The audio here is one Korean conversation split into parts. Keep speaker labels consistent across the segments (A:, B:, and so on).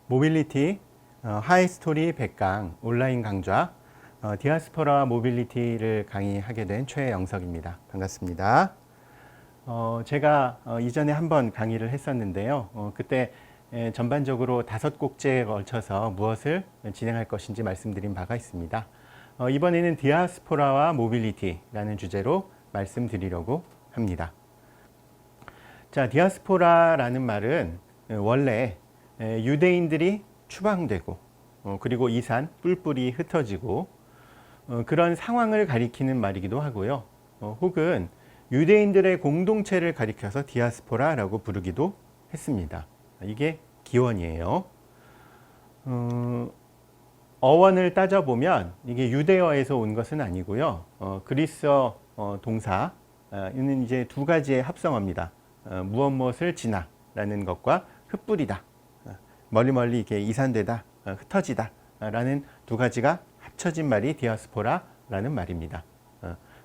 A: 모빌리티 하이스토리 100강 온라인 강좌 디아스포라 모빌리티를 강의하게 된 최영석입니다. 반갑습니다. 제가 이전에 한번 강의를 했었는데요. 그때 전반적으로 5곡제에 걸쳐서 무엇을 진행할 것인지 말씀드린 바가 있습니다. 이번에는 디아스포라와 모빌리티라는 주제로 말씀드리려고 합니다. 자, 디아스포라라는 말은 원래 유대인들이 추방되고 그리고 이산 뿔뿔이 흩어지고 그런 상황을 가리키는 말이기도 하고요. 혹은 유대인들의 공동체를 가리켜서 디아스포라라고 부르기도 했습니다. 이게 기원이에요. 어원을 따져보면 이게 유대어에서 온 것은 아니고요. 그리스어 동사는 이제 두 가지의 합성어입니다. 무엇을 지나라는 것과 흩뿌리다, 멀리 이렇게 이산되다, 흩어지다 라는 두 가지가 합쳐진 말이 디아스포라라는 말입니다.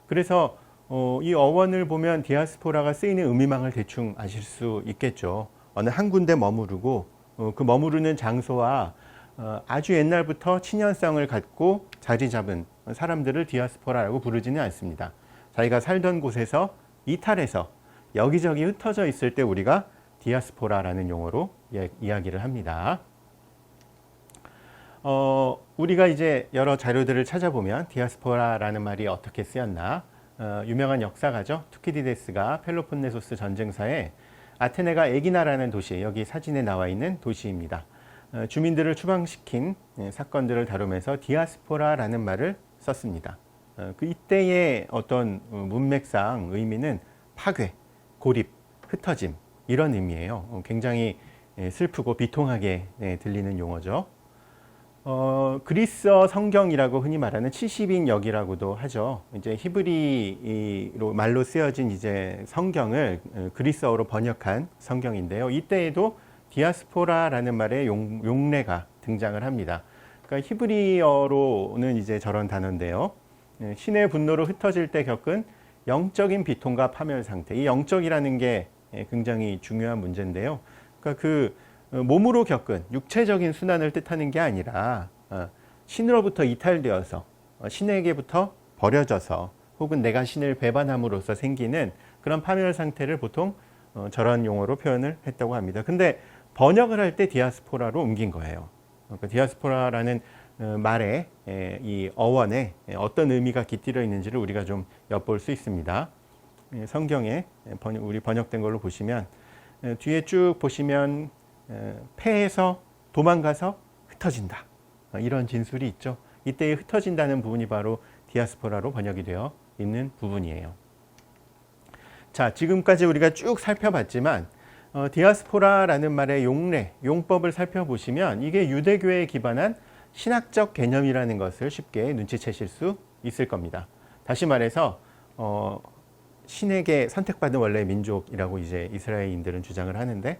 A: 그래서 이 어원을 보면 디아스포라가 쓰이는 의미망을 대충 아실 수 있겠죠. 어느 한 군데 머무르고 그 머무르는 장소와 아주 옛날부터 친연성을 갖고 자리 잡은 사람들을 디아스포라라고 부르지는 않습니다. 자기가 살던 곳에서 이탈해서 여기저기 흩어져 있을 때 우리가 디아스포라라는 용어로 이야기를 합니다. 우리가 이제 여러 자료들을 찾아보면 디아스포라라는 말이 어떻게 쓰였나, 유명한 역사가죠. 투키디데스가 펠로폰네소스 전쟁사에 아테네가 에기나라는 도시, 여기 사진에 나와 있는 도시입니다. 주민들을 추방시킨 사건들을 다루면서 디아스포라라는 말을 썼습니다. 그 이때의 어떤 문맥상 의미는 파괴, 고립, 흩어짐 이런 의미예요. 굉장히 슬프고 비통하게 들리는 용어죠. 그리스어 성경이라고 흔히 말하는 70인 역이라고도 하죠. 이제 히브리로 말로 쓰여진 이제 성경을 그리스어로 번역한 성경인데요. 이때에도 디아스포라라는 말의 용례가 등장을 합니다. 그러니까 히브리어로는 이제 저런 단어인데요. 신의 분노로 흩어질 때 겪은 영적인 비통과 파멸 상태. 이 영적이라는 게 굉장히 중요한 문제인데요. 그러니까 그 몸으로 겪은 육체적인 순환을 뜻하는 게 아니라 신으로부터 이탈되어서 신에게부터 버려져서 혹은 내가 신을 배반함으로써 생기는 그런 파멸 상태를 보통 저런 용어로 표현을 했다고 합니다. 근데 번역을 할 때 디아스포라로 옮긴 거예요. 그러니까 디아스포라라는 말에 이 어원에 어떤 의미가 깃들여 있는지를 우리가 좀 엿볼 수 있습니다. 성경에 우리 번역된 걸로 보시면 뒤에 쭉 보시면 패해서 도망가서 흩어진다, 이런 진술이 있죠. 이때의 흩어진다는 부분이 바로 디아스포라로 번역이 되어 있는 부분이에요. 자, 지금까지 우리가 쭉 살펴봤지만 디아스포라라는 말의 용례, 용법을 살펴보시면 이게 유대교에 기반한 신학적 개념이라는 것을 쉽게 눈치채실 수 있을 겁니다. 다시 말해서 신에게 선택받은 원래 민족이라고 이제 이스라엘인들은 주장을 하는데,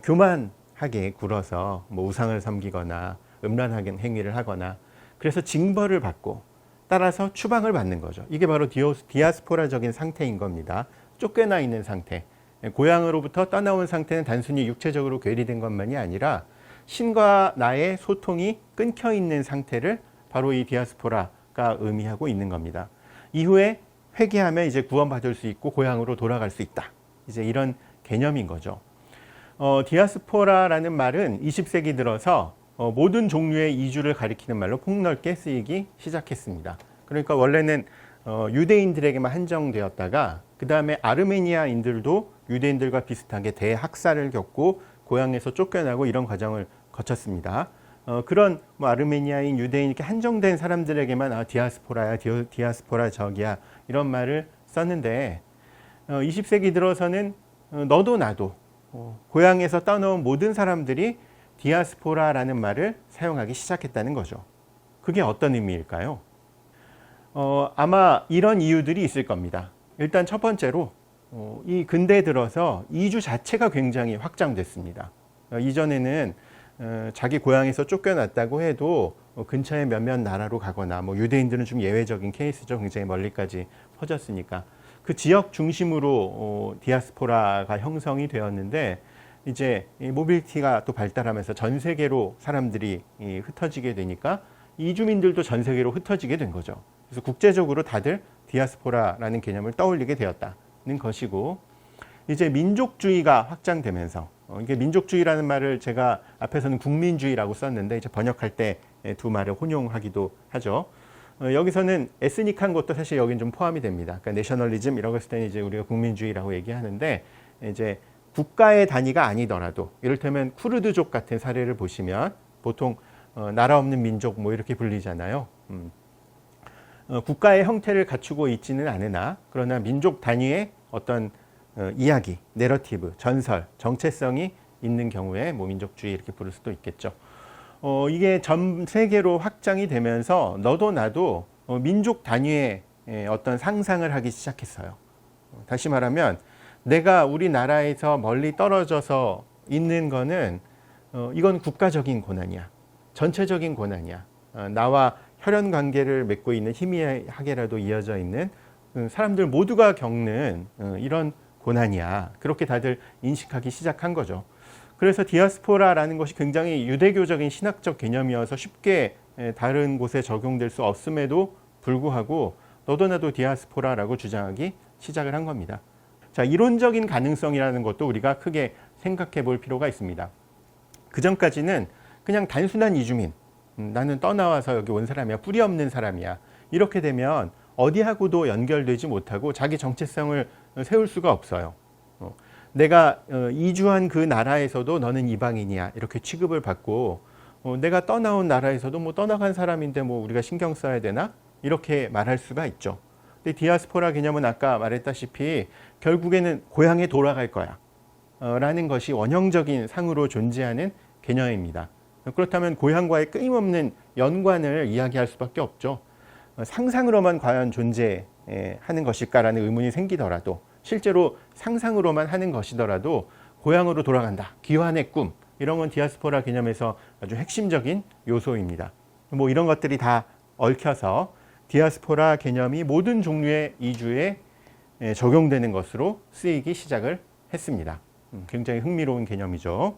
A: 교만하게 굴어서 뭐 우상을 섬기거나 음란하게 행위를 하거나 그래서 징벌을 받고 따라서 추방을 받는 거죠. 이게 바로 디아스포라적인 상태인 겁니다. 쫓겨나 있는 상태. 고향으로부터 떠나온 상태는 단순히 육체적으로 괴리된 것만이 아니라 신과 나의 소통이 끊겨 있는 상태를 바로 이 디아스포라가 의미하고 있는 겁니다. 이후에 회개하면 이제 구원받을 수 있고 고향으로 돌아갈 수 있다. 이제 이런 개념인 거죠. 디아스포라라는 말은 20세기 들어서 모든 종류의 이주를 가리키는 말로 폭넓게 쓰이기 시작했습니다. 그러니까 원래는 유대인들에게만 한정되었다가 그 다음에 아르메니아인들도 유대인들과 비슷하게 대학살을 겪고 고향에서 쫓겨나고 이런 과정을 거쳤습니다. 그런 뭐 아르메니아인, 유대인 이렇게 한정된 사람들에게만 디아스포라야, 디아스포라적이야 이런 말을 썼는데 20세기 들어서는 너도 나도 고향에서 떠나온 모든 사람들이 디아스포라라는 말을 사용하기 시작했다는 거죠. 그게 어떤 의미일까요? 아마 이런 이유들이 있을 겁니다. 일단 첫 번째로 이 근대 들어서 이주 자체가 굉장히 확장됐습니다. 이전에는 자기 고향에서 쫓겨났다고 해도 근처의 몇몇 나라로 가거나 뭐 유대인들은 좀 예외적인 케이스죠. 굉장히 멀리까지 퍼졌으니까 그 지역 중심으로 디아스포라가 형성이 되었는데 이제 이 모빌리티가 또 발달하면서 전 세계로 사람들이 흩어지게 되니까 이주민들도 전 세계로 흩어지게 된 거죠. 그래서 국제적으로 다들 디아스포라라는 개념을 떠올리게 되었다는 것이고, 이제 민족주의가 확장되면서 이게 민족주의라는 말을 제가 앞에서는 국민주의라고 썼는데 이제 번역할 때 두 말을 혼용하기도 하죠. 여기서는 에스닉한 것도 사실 여긴 좀 포함이 됩니다. 그러니까 내셔널리즘 이런 거 쓸 때는 이제 우리가 국민주의라고 얘기하는데, 이제 국가의 단위가 아니더라도 이를테면 쿠르드족 같은 사례를 보시면 보통 나라 없는 민족 뭐 이렇게 불리잖아요. 국가의 형태를 갖추고 있지는 않으나 그러나 민족 단위의 어떤 이야기, 내러티브, 전설, 정체성이 있는 경우에 뭐 민족주의 이렇게 부를 수도 있겠죠. 이게 전 세계로 확장이 되면서 너도 나도 민족 단위의 어떤 상상을 하기 시작했어요. 다시 말하면 내가 우리나라에서 멀리 떨어져서 있는 거는 이건 국가적인 고난이야. 전체적인 고난이야. 나와 혈연 관계를 맺고 있는 희미하게라도 이어져 있는 사람들 모두가 겪는 이런 고난이야. 그렇게 다들 인식하기 시작한 거죠. 그래서 디아스포라라는 것이 굉장히 유대교적인 신학적 개념이어서 쉽게 다른 곳에 적용될 수 없음에도 불구하고 너도 나도 디아스포라라고 주장하기 시작을 한 겁니다. 자, 이론적인 가능성이라는 것도 우리가 크게 생각해 볼 필요가 있습니다. 그 전까지는 그냥 단순한 이주민, 나는 떠나와서 여기 온 사람이야, 뿌리 없는 사람이야, 이렇게 되면 어디하고도 연결되지 못하고 자기 정체성을 세울 수가 없어요. 내가 이주한 그 나라에서도 너는 이방인이야 이렇게 취급을 받고, 내가 떠나온 나라에서도 뭐 떠나간 사람인데 뭐 우리가 신경 써야 되나 이렇게 말할 수가 있죠. 근데 디아스포라 개념은 아까 말했다시피 결국에는 고향에 돌아갈 거야 라는 것이 원형적인 상으로 존재하는 개념입니다. 그렇다면 고향과의 끊임없는 연관을 이야기할 수밖에 없죠. 상상으로만 과연 존재하는 것일까라는 의문이 생기더라도, 실제로 상상으로만 하는 것이더라도 고향으로 돌아간다, 귀환의 꿈, 이런 건 디아스포라 개념에서 아주 핵심적인 요소입니다. 뭐 이런 것들이 다 얽혀서 디아스포라 개념이 모든 종류의 이주에 적용되는 것으로 쓰이기 시작을 했습니다. 굉장히 흥미로운 개념이죠.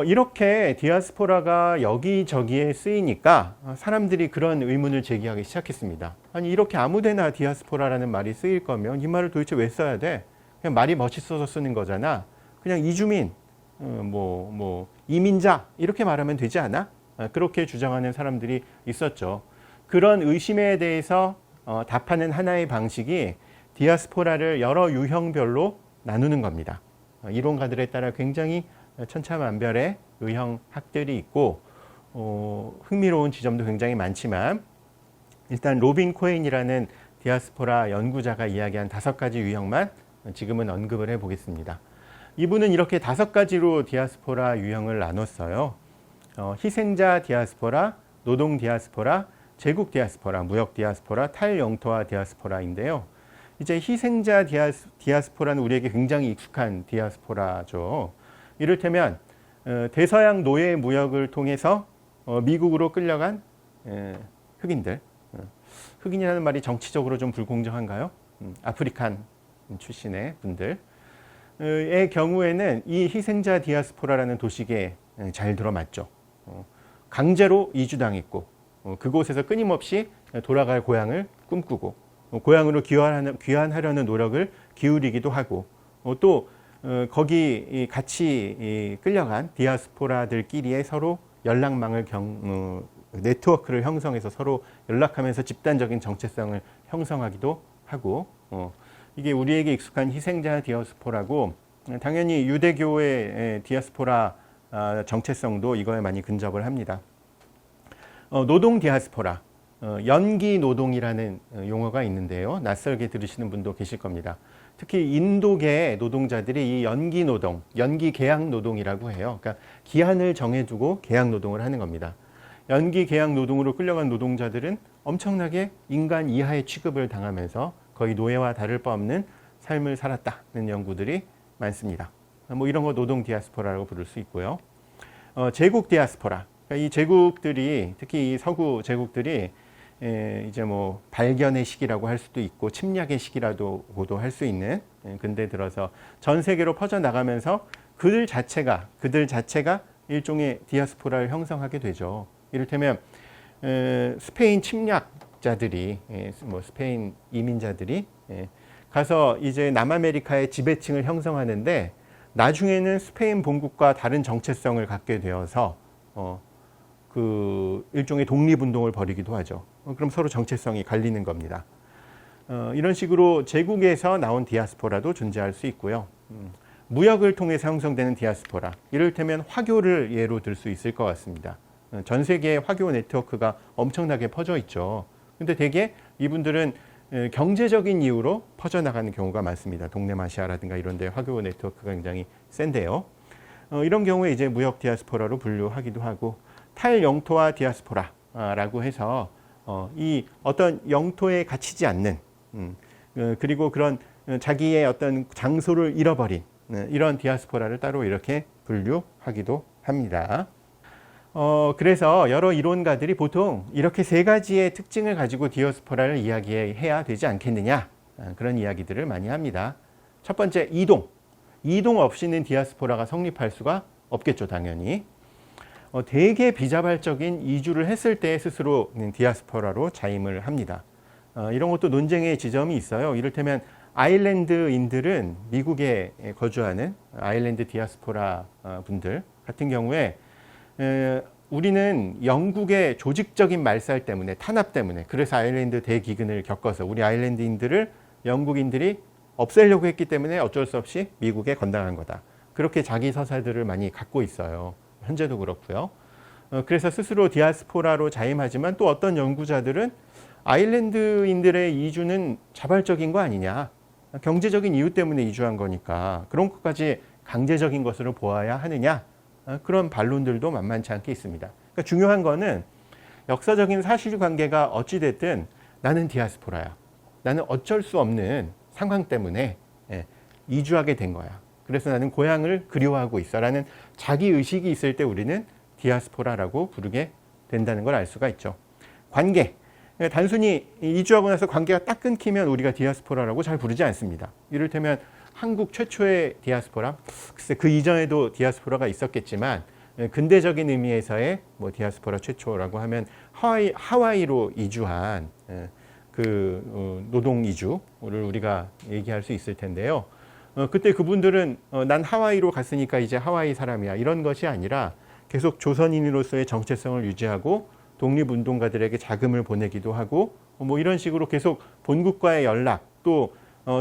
A: 이렇게 디아스포라가 여기저기에 쓰이니까 사람들이 그런 의문을 제기하기 시작했습니다. 아니, 이렇게 아무데나 디아스포라라는 말이 쓰일 거면 이 말을 도대체 왜 써야 돼? 그냥 말이 멋있어서 쓰는 거잖아. 그냥 이주민, 이민자 이렇게 말하면 되지 않아? 그렇게 주장하는 사람들이 있었죠. 그런 의심에 대해서 답하는 하나의 방식이 디아스포라를 여러 유형별로 나누는 겁니다. 이론가들에 따라 굉장히 천차만별의 의형학들이 있고 흥미로운 지점도 굉장히 많지만, 일단 로빈 코엔이라는 디아스포라 연구자가 이야기한 5가지 유형만 지금은 언급을 해보겠습니다. 이분은 이렇게 5가지로 디아스포라 유형을 나눴어요. 희생자 디아스포라, 노동 디아스포라, 제국 디아스포라, 무역 디아스포라, 탈영토화 디아스포라인데요. 이제 희생자 디아스포라는 우리에게 굉장히 익숙한 디아스포라죠. 이를테면 대서양 노예 무역을 통해서 미국으로 끌려간 흑인들, 흑인이라는 말이 정치적으로 좀 불공정한가요? 아프리칸 출신의 분들의 경우에는 이 희생자 디아스포라라는 도식에 잘 들어맞죠. 강제로 이주당했고 그곳에서 끊임없이 돌아갈 고향을 꿈꾸고 고향으로 귀환하려는 노력을 기울이기도 하고, 또 거기 같이 끌려간 디아스포라들끼리의 서로 연락망을 네트워크를 형성해서 서로 연락하면서 집단적인 정체성을 형성하기도 하고, 이게 우리에게 익숙한 희생자 디아스포라고, 당연히 유대교의 디아스포라 정체성도 이거에 많이 근접을 합니다. 노동 디아스포라, 연기 노동이라는 용어가 있는데요. 낯설게 들으시는 분도 계실 겁니다. 특히 인도계 노동자들이 이 연기 노동, 연기 계약 노동이라고 해요. 그러니까 기한을 정해두고 계약 노동을 하는 겁니다. 연기 계약 노동으로 끌려간 노동자들은 엄청나게 인간 이하의 취급을 당하면서 거의 노예와 다를 바 없는 삶을 살았다는 연구들이 많습니다. 뭐 이런 거 노동 디아스포라라고 부를 수 있고요. 제국 디아스포라, 그러니까 이 제국들이, 특히 이 서구 제국들이 이제 뭐 발견의 시기라고 할 수도 있고 침략의 시기라고도 할 수 있는 근대 들어서 전 세계로 퍼져나가면서 그들 자체가 일종의 디아스포라를 형성하게 되죠. 이를테면 스페인 침략자들이 뭐 스페인 이민자들이 가서 이제 남아메리카의 지배층을 형성하는데 나중에는 스페인 본국과 다른 정체성을 갖게 되어서 그 일종의 독립운동을 벌이기도 하죠. 그럼 서로 정체성이 갈리는 겁니다. 이런 식으로 제국에서 나온 디아스포라도 존재할 수 있고요. 무역을 통해서 형성되는 디아스포라, 이를테면 화교를 예로 들 수 있을 것 같습니다. 전 세계에 화교 네트워크가 엄청나게 퍼져 있죠. 근데 대개 이분들은 경제적인 이유로 퍼져나가는 경우가 많습니다. 동남아시아라든가 이런 데 화교 네트워크가 굉장히 센데요. 이런 경우에 이제 무역 디아스포라로 분류하기도 하고, 탈영토화 디아스포라라고 해서 이 어떤 영토에 갇히지 않는 그리고 그런 자기의 어떤 장소를 잃어버린 이런 디아스포라를 따로 이렇게 분류하기도 합니다. 그래서 여러 이론가들이 보통 이렇게 세 가지의 특징을 가지고 디아스포라를 이야기해야 되지 않겠느냐, 그런 이야기들을 많이 합니다. 첫 번째, 이동 없이는 디아스포라가 성립할 수가 없겠죠, 당연히. 되게 비자발적인 이주를 했을 때 스스로 디아스포라로 자임을 합니다. 이런 것도 논쟁의 지점이 있어요. 이를테면 아일랜드인들은 미국에 거주하는 아일랜드 디아스포라 분들 같은 경우에 우리는 영국의 조직적인 말살 때문에, 탄압 때문에, 그래서 아일랜드 대기근을 겪어서 우리 아일랜드인들을 영국인들이 없애려고 했기 때문에 어쩔 수 없이 미국에 건당한 거다. 그렇게 자기 서사들을 많이 갖고 있어요. 현재도 그렇고요. 그래서 스스로 디아스포라로 자임하지만 또 어떤 연구자들은 아일랜드인들의 이주는 자발적인 거 아니냐, 경제적인 이유 때문에 이주한 거니까 그런 것까지 강제적인 것으로 보아야 하느냐, 그런 반론들도 만만치 않게 있습니다. 그러니까 중요한 거는 역사적인 사실관계가 어찌됐든 나는 디아스포라야, 나는 어쩔 수 없는 상황 때문에 이주하게 된 거야, 그래서 나는 고향을 그리워하고 있어 라는 자기의식이 있을 때 우리는 디아스포라라고 부르게 된다는 걸 알 수가 있죠. 관계, 단순히 이주하고 나서 관계가 딱 끊기면 우리가 디아스포라라고 잘 부르지 않습니다. 이를테면 한국 최초의 디아스포라, 글쎄 그 이전에도 디아스포라가 있었겠지만 근대적인 의미에서의 뭐 디아스포라 최초라고 하면 하와이로 이주한 그 노동 이주를 우리가 얘기할 수 있을 텐데요. 그때 그분들은 난 하와이로 갔으니까 이제 하와이 사람이야, 이런 것이 아니라 계속 조선인으로서의 정체성을 유지하고 독립운동가들에게 자금을 보내기도 하고 뭐 이런 식으로 계속 본국과의 연락, 또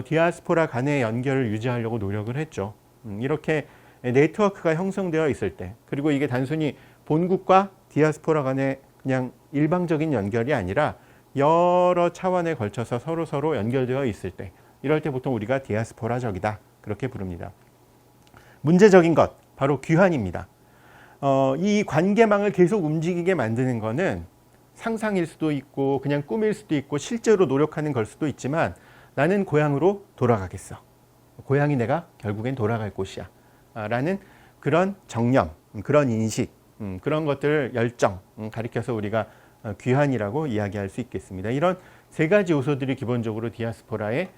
A: 디아스포라 간의 연결을 유지하려고 노력을 했죠. 이렇게 네트워크가 형성되어 있을 때, 그리고 이게 단순히 본국과 디아스포라 간의 그냥 일방적인 연결이 아니라 여러 차원에 걸쳐서 서로 연결되어 있을 때, 이럴 때 보통 우리가 디아스포라적이다, 그렇게 부릅니다. 문제적인 것, 바로 귀환입니다. 이 관계망을 계속 움직이게 만드는 거는 상상일 수도 있고 그냥 꿈일 수도 있고 실제로 노력하는 걸 수도 있지만, 나는 고향으로 돌아가겠어, 고향이 내가 결국엔 돌아갈 곳이야 라는 그런 정념, 그런 인식, 그런 것들, 열정 가리켜서 우리가 귀환이라고 이야기할 수 있겠습니다. 이런 세 가지 요소들이 기본적으로 디아스포라의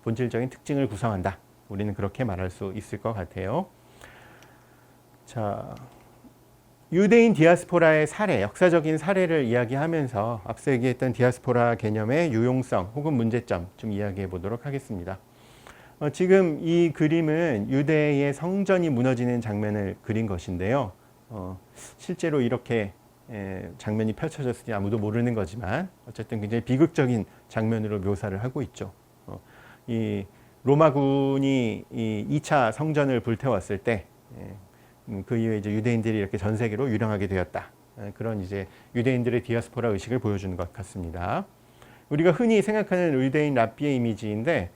A: 본질적인 특징을 구성한다, 우리는 그렇게 말할 수 있을 것 같아요. 자, 유대인 디아스포라의 사례, 역사적인 사례를 이야기하면서 앞서 얘기했던 디아스포라 개념의 유용성 혹은 문제점 좀 이야기해 보도록 하겠습니다. 지금 이 그림은 유대의 성전이 무너지는 장면을 그린 것인데요. 실제로 이렇게 장면이 펼쳐졌으니 아무도 모르는 거지만 어쨌든 굉장히 비극적인 장면으로 묘사를 하고 있죠. 이 로마군이 이 2차 성전을 불태웠을 때 그 이후에 이제 유대인들이 이렇게 전 세계로 유령하게 되었다. 그런 이제 유대인들의 디아스포라 의식을 보여주는 것 같습니다. 우리가 흔히 생각하는 유대인 랍비의 이미지인데,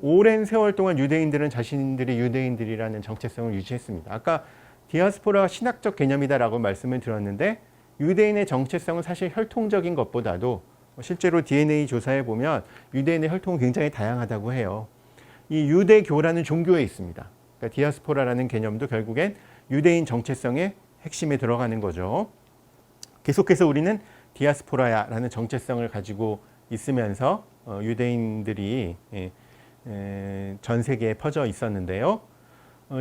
A: 오랜 세월 동안 유대인들은 자신들이 유대인들이라는 정체성을 유지했습니다. 아까 디아스포라가 신학적 개념이다라고 말씀을 드렸는데, 유대인의 정체성은 사실 혈통적인 것보다도 실제로 DNA 조사해 보면 유대인의 혈통은 굉장히 다양하다고 해요. 이 유대교라는 종교에 있습니다. 그러니까 디아스포라라는 개념도 결국엔 유대인 정체성의 핵심에 들어가는 거죠. 계속해서 우리는 디아스포라야라는 정체성을 가지고 있으면서 유대인들이 전 세계에 퍼져 있었는데요.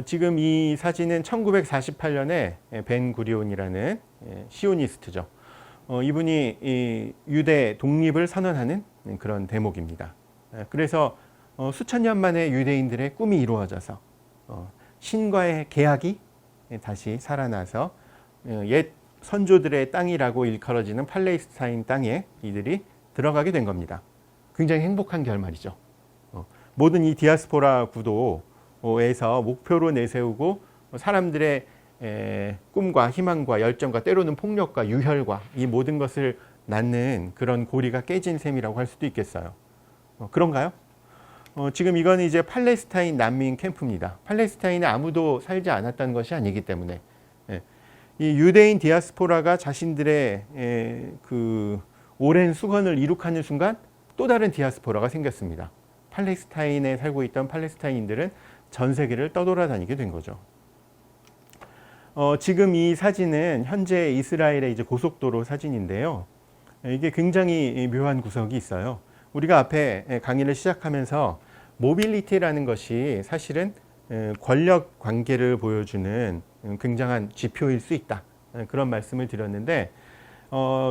A: 지금 이 사진은 1948년에 벤 구리온이라는 시오니스트죠. 이분이 이 유대 독립을 선언하는 그런 대목입니다. 그래서 수천 년 만에 유대인들의 꿈이 이루어져서 신과의 계약이 다시 살아나서 옛 선조들의 땅이라고 일컬어지는 팔레스타인 땅에 이들이 들어가게 된 겁니다. 굉장히 행복한 결말이죠. 모든 이 디아스포라 구도에서 목표로 내세우고 사람들의 꿈과 희망과 열정과 때로는 폭력과 유혈과 이 모든 것을 낳는 그런 고리가 깨진 셈이라고 할 수도 있겠어요. 그런가요? 지금 이건 이제 팔레스타인 난민 캠프입니다. 팔레스타인에 아무도 살지 않았다는 것이 아니기 때문에 이 유대인 디아스포라가 자신들의 그 오랜 수건을 이룩하는 순간 또 다른 디아스포라가 생겼습니다. 팔레스타인에 살고 있던 팔레스타인들은 전 세계를 떠돌아다니게 된 거죠. 지금 이 사진은 현재 이스라엘의 이제 고속도로 사진인데요. 이게 굉장히 묘한 구석이 있어요. 우리가 앞에 강의를 시작하면서 모빌리티라는 것이 사실은 권력 관계를 보여주는 굉장한 지표일 수 있다. 그런 말씀을 드렸는데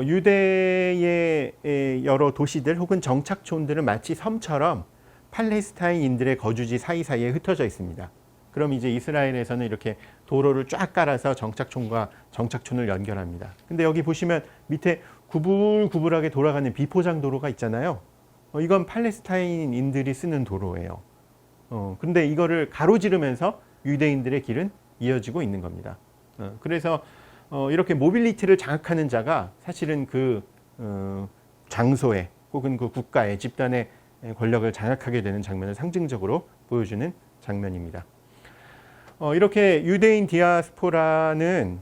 A: 유대의 여러 도시들 혹은 정착촌들은 마치 섬처럼 팔레스타인인들의 거주지 사이사이에 흩어져 있습니다. 그럼 이제 이스라엘에서는 이렇게 도로를 쫙 깔아서 정착촌과 정착촌을 연결합니다. 근데 여기 보시면 밑에 구불구불하게 돌아가는 비포장 도로가 있잖아요. 이건 팔레스타인인들이 쓰는 도로예요. 근데 이거를 가로지르면서 유대인들의 길은 이어지고 있는 겁니다. 그래서 이렇게 모빌리티를 장악하는 자가 사실은 그 장소에 혹은 그 국가의 집단의 권력을 장악하게 되는 장면을 상징적으로 보여주는 장면입니다. 이렇게 유대인 디아스포라는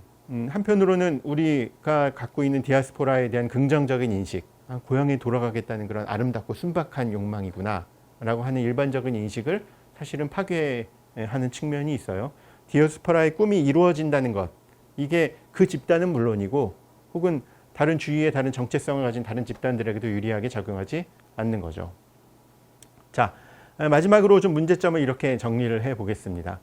A: 한편으로는 우리가 갖고 있는 디아스포라에 대한 긍정적인 인식, 고향에 돌아가겠다는 그런 아름답고 순박한 욕망이구나 라고 하는 일반적인 인식을 사실은 파괴하는 측면이 있어요. 디아스포라의 꿈이 이루어진다는 것, 이게 그 집단은 물론이고 혹은 다른 주위의 다른 정체성을 가진 다른 집단들에게도 유리하게 작용하지 않는 거죠. 자, 마지막으로 좀 문제점을 이렇게 정리를 해 보겠습니다.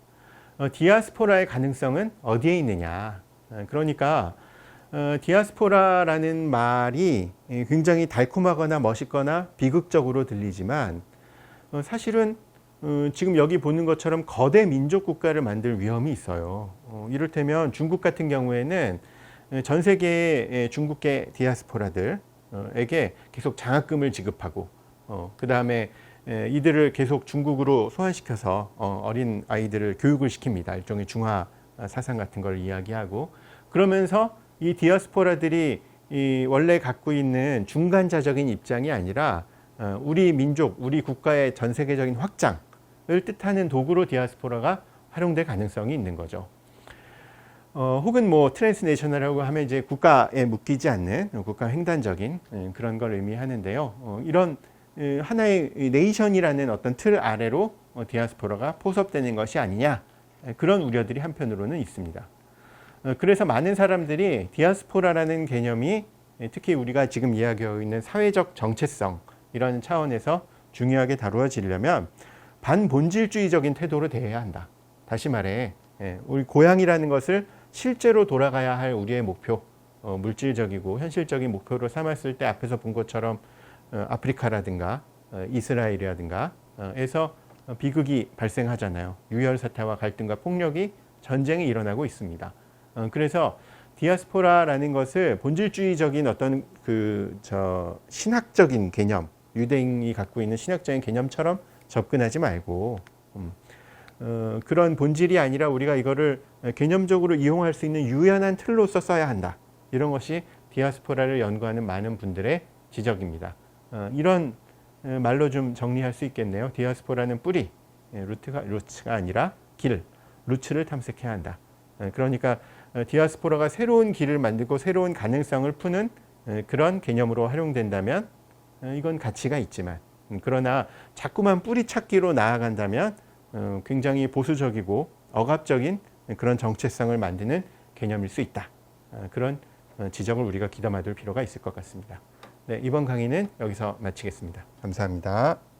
A: 디아스포라의 가능성은 어디에 있느냐. 그러니까 디아스포라라는 말이 굉장히 달콤하거나 멋있거나 비극적으로 들리지만 사실은 지금 여기 보는 것처럼 거대 민족 국가를 만들 위험이 있어요. 이를테면 중국 같은 경우에는 전 세계의 중국계 디아스포라들에게 계속 장학금을 지급하고 그 다음에 이들을 계속 중국으로 소환시켜서 어린 아이들을 교육을 시킵니다. 일종의 중화 사상 같은 걸 이야기하고 그러면서 이 디아스포라들이 이 원래 갖고 있는 중간자적인 입장이 아니라 우리 민족, 우리 국가의 전 세계적인 확장을 뜻하는 도구로 디아스포라가 활용될 가능성이 있는 거죠. 혹은 뭐 트랜스내셔널이라고 하면 이제 국가에 묶이지 않는 국가 횡단적인 그런 걸 의미하는데요. 이런 하나의 네이션이라는 어떤 틀 아래로 디아스포라가 포섭되는 것이 아니냐, 그런 우려들이 한편으로는 있습니다. 그래서 많은 사람들이 디아스포라라는 개념이 특히 우리가 지금 이야기하고 있는 사회적 정체성 이런 차원에서 중요하게 다루어지려면 반본질주의적인 태도로 대해야 한다. 다시 말해 우리 고향이라는 것을 실제로 돌아가야 할 우리의 목표, 물질적이고 현실적인 목표로 삼았을 때 앞에서 본 것처럼 아프리카라든가 이스라엘이라든가 에서 비극이 발생하잖아요. 유혈 사태와 갈등과 폭력이 전쟁이 일어나고 있습니다. 그래서 디아스포라라는 것을 본질주의적인 어떤 신학적인 개념, 유대인이 갖고 있는 신학적인 개념처럼 접근하지 말고 그런 본질이 아니라 우리가 이거를 개념적으로 이용할 수 있는 유연한 틀로서 써야 한다. 이런 것이 디아스포라를 연구하는 많은 분들의 지적입니다. 이런 말로 좀 정리할 수 있겠네요. 디아스포라는 뿌리, 루트가 아니라 길, 루츠를 탐색해야 한다. 그러니까 디아스포라가 새로운 길을 만들고 새로운 가능성을 푸는 그런 개념으로 활용된다면 이건 가치가 있지만, 그러나 자꾸만 뿌리 찾기로 나아간다면 굉장히 보수적이고 억압적인 그런 정체성을 만드는 개념일 수 있다. 그런 지적을 우리가 귀담아 둘 필요가 있을 것 같습니다. 네, 이번 강의는 여기서 마치겠습니다. 감사합니다.